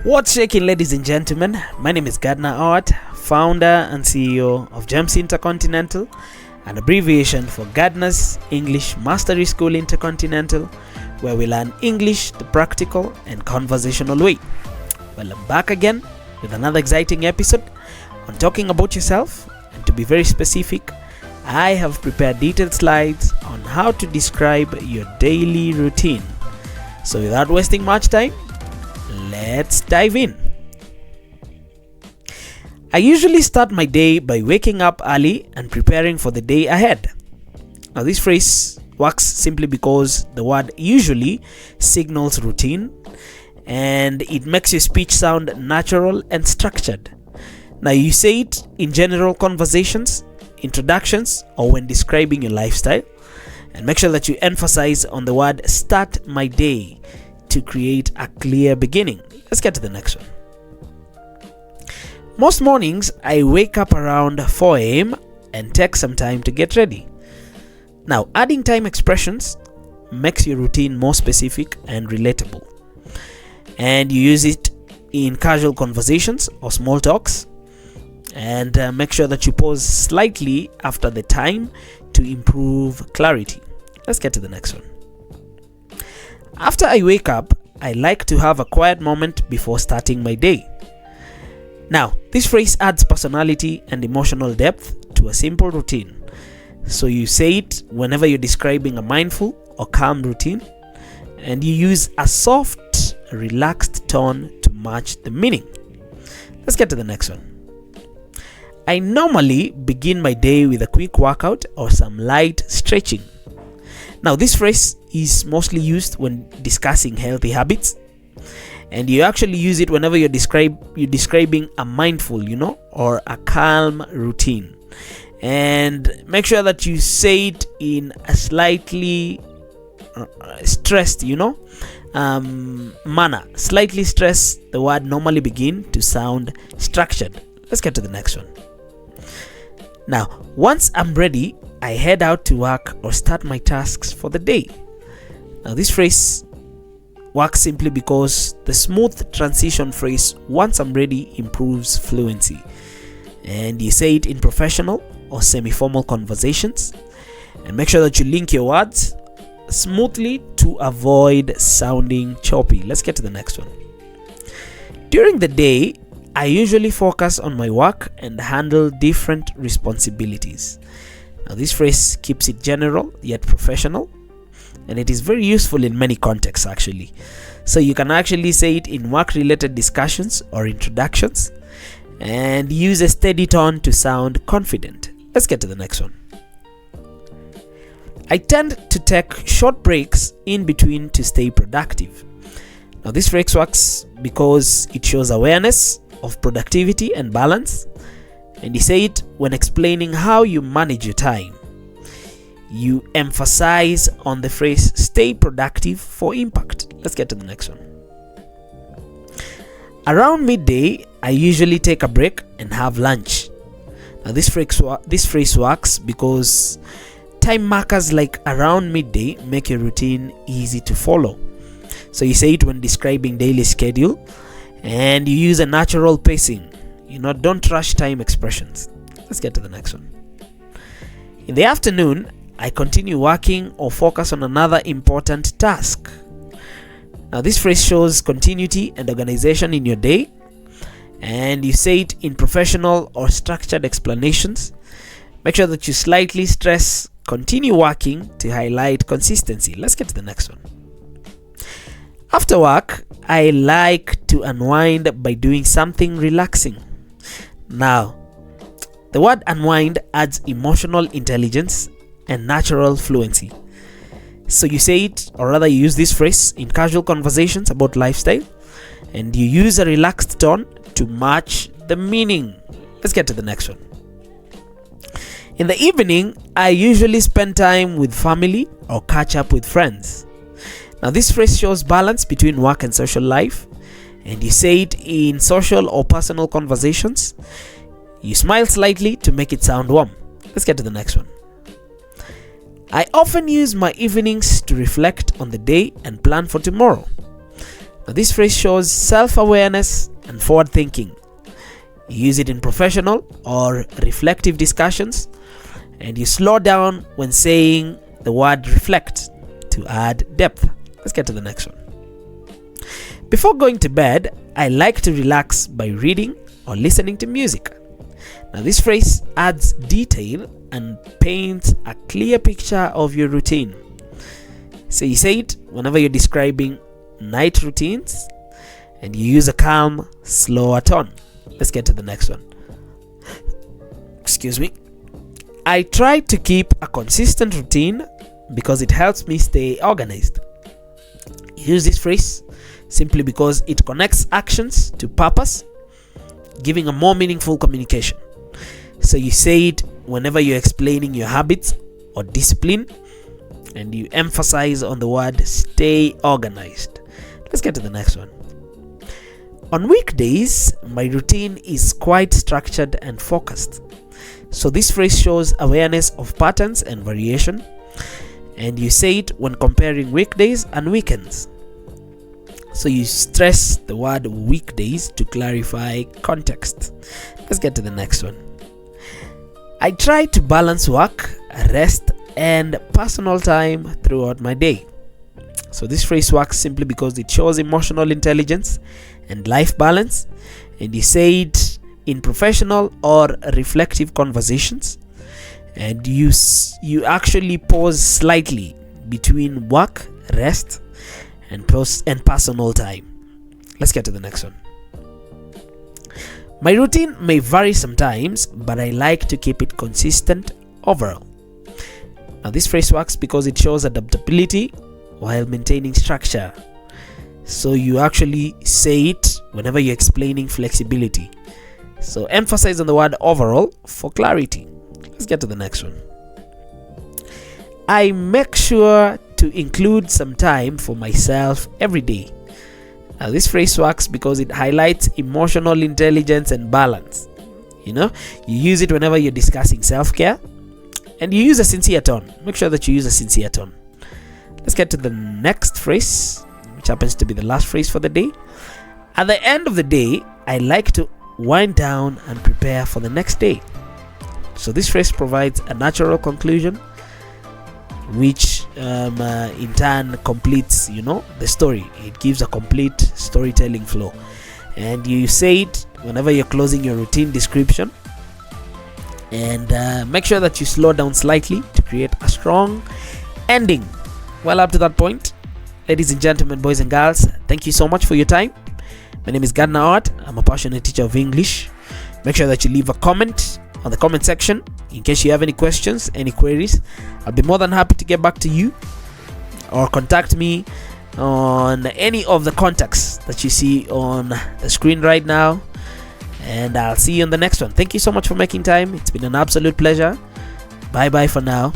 What's shaking, ladies and gentlemen? My name is Gardner Oat, founder and CEO of GEMS Intercontinental, an abbreviation for Gardner's English Mastery School Intercontinental, where we learn English the practical and conversational way. Well, I'm back again with another exciting episode on talking about yourself, and to be very specific, I have prepared detailed slides on how to describe your daily routine. So without wasting much time, let's dive in. I usually start my day by waking up early and preparing for the day ahead. Now, this phrase works simply because the word usually signals routine and it makes your speech sound natural and structured. Now, you say it in general conversations, introductions, or when describing your lifestyle, and make sure that you emphasize on the word start my day to create a clear beginning. Let's get to the next one. Most mornings, I wake up around 4 a.m. and take some time to get ready. Now, adding time expressions makes your routine more specific and relatable. And you use it in casual conversations or small talks. And make sure that you pause slightly after the time to improve clarity. Let's get to the next one. After I wake up, I like to have a quiet moment before starting my day. Now, this phrase adds personality and emotional depth to a simple routine. So you say it whenever you're describing a mindful or calm routine, and you use a soft, relaxed tone to match the meaning. Let's get to the next one. I normally begin my day with a quick workout or some light stretching. Now, this phrase is mostly used when discussing healthy habits, and you actually use it whenever you're describing a mindful, or a calm routine. And make sure that you say it in a slightly stressed, manner. Slightly stressed, the word normally begin to sound structured. Let's get to the next one. Now, once I'm ready, I head out to work or start my tasks for the day. Now, this phrase works simply because the smooth transition phrase, once I'm ready, improves fluency. And you say it in professional or semi-formal conversations. And make sure that you link your words smoothly to avoid sounding choppy. Let's get to the next one. During the day, I usually focus on my work and handle different responsibilities. Now, this phrase keeps it general yet professional, and it is very useful in many contexts actually. So you can actually say it in work-related discussions or introductions, and use a steady tone to sound confident. Let's get to the next one. I tend to take short breaks in between to stay productive. Now, this phrase works because it shows awareness of productivity and balance, and you say it when explaining how you manage your time. You emphasize on the phrase stay productive for impact. Let's get to the next one. Around midday, I usually take a break and have lunch. Now, this phrase works because time markers like around midday make your routine easy to follow. So you say it when describing daily schedule, and you use a natural pacing. Don't rush time expressions. Let's get to the next one. In the afternoon, I continue working or focus on another important task. Now, this phrase shows continuity and organization in your day, and you say it in professional or structured explanations. Make sure that you slightly stress continue working to highlight consistency. Let's get to the next one. After work, I like to unwind by doing something relaxing. Now, the word unwind adds emotional intelligence and natural fluency. So you say it, or rather you use this phrase in casual conversations about lifestyle, and you use a relaxed tone to match the meaning. Let's get to the next one. In the evening, I usually spend time with family or catch up with friends. Now, this phrase shows balance between work and social life, and you say it in social or personal conversations. You smile slightly to make it sound warm. Let's get to the next one. I often use my evenings to reflect on the day and plan for tomorrow. Now, this phrase shows self-awareness and forward thinking. You use it in professional or reflective discussions, and you slow down when saying the word reflect to add depth. Let's get to the next one. Before going to bed, I like to relax by reading or listening to music. Now, this phrase adds detail and paints a clear picture of your routine. So you say it whenever you're describing night routines, and you use a calm, slower tone. Let's get to the next one. Excuse me. I try to keep a consistent routine because it helps me stay organized. Use this phrase simply because it connects actions to purpose, giving a more meaningful communication. So you say it whenever you're explaining your habits or discipline, and you emphasize on the word stay organized. Let's get to the next one. On weekdays, my routine is quite structured and focused. So this phrase shows awareness of patterns and variation, and you say it when comparing weekdays and weekends. So you stress the word weekdays to clarify context. Let's get to the next one. I try to balance work, rest, and personal time throughout my day. So this phrase works simply because it shows emotional intelligence and life balance, and you say it in professional or reflective conversations, and you actually pause slightly between work, rest, and personal time. Let's get to the next one. My routine may vary sometimes, but I like to keep it consistent overall. Now, this phrase works because it shows adaptability while maintaining structure. So you actually say it whenever you're explaining flexibility. So emphasize on the word overall for clarity. Let's get to the next one. I make sure to include some time for myself every day. Now, this phrase works because it highlights emotional intelligence and balance. You use it whenever you're discussing self-care, and you use a sincere tone. Make sure that you use a sincere tone. Let's get to the next phrase, which happens to be the last phrase for the day. At the end of the day, I like to wind down and prepare for the next day. So this phrase provides a natural conclusion, which in turn completes the story. It gives a complete storytelling flow, and you say it whenever you're closing your routine description, and make sure that you slow down slightly to create a strong ending. Well, up to that point, ladies and gentlemen, boys and girls, thank you so much for your time. My name is Gardner Oat. I'm a passionate teacher of English. Make sure that you leave a comment on the comment section in case you have any questions, any queries. I'll be more than happy to get back to you, or contact me on any of the contacts that you see on the screen right now, and I'll see you on the next one. Thank you so much for making time. It's been an absolute pleasure. Bye bye for now.